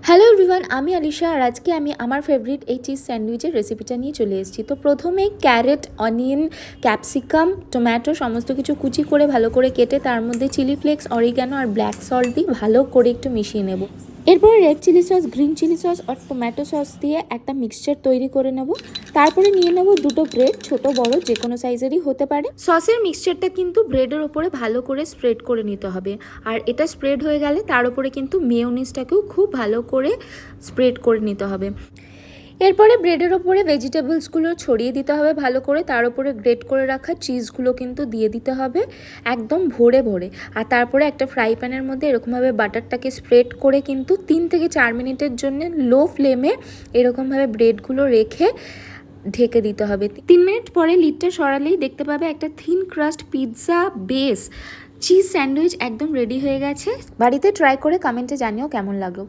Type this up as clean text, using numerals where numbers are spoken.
Hello everyone, আমি আলিশা আর আজকে আমি আমার ফেভারিট এই চিজ স্যান্ডউইচের রেসিপিটা নিয়ে চলে এসেছি। তো প্রথমে ক্যারেট, অনিয়ন, ক্যাপসিকাম, টমেটো সমস্ত কিছু কুচি করে ভালো করে কেটে তার মধ্যে চিলি ফ্লেক্স, অরিগ্যানো আর ব্ল্যাক সল্ট দিয়ে ভালো করে একটু মিশিয়ে নেব। এরপরে red chilli sauce, green chilli sauce আর টমেটো সস দিয়ে একটা মিক্সচার তৈরি করে নেব। তারপরে নিয়ে নেব দুটো ব্রেড, ছোট বড় যে কোনো সাইজেরই হতে পারে। সসের মিক্সচারটা কিন্তু ব্রেডের ওপরে ভালো করে স্প্রেড করে নিতে হবে। আর এটা স্প্রেড হয়ে গেলে তার উপরে কিন্তু মেয়োনিজটাকেও খুব ভালো করে স্প্রেড করে নিতে হবে। এরপরে ব্রেডের ওপরে ভেজিটেবলসগুলো ছড়িয়ে দিতে হবে ভালো করে, তার উপরে গ্রেট করে রাখা চিজগুলো কিন্তু দিয়ে দিতে হবে একদম ভরে ভরে। আর তারপরে একটা ফ্রাই প্যানের মধ্যে এরকমভাবে বাটারটাকে স্প্রেড করে কিন্তু 3 থেকে 4 মিনিটের জন্য লো ফ্লেমে এরকমভাবে ব্রেডগুলো রেখে ঢেকে দিতে হবে। 3 মিনিট পরে লিডটা সরালেই দেখতে পাবে একটা thin crust pizza base cheese sandwich একদম রেডি হয়ে গেছে। বাড়িতে ট্রাই করে কমেন্টে জানিও কেমন লাগলো।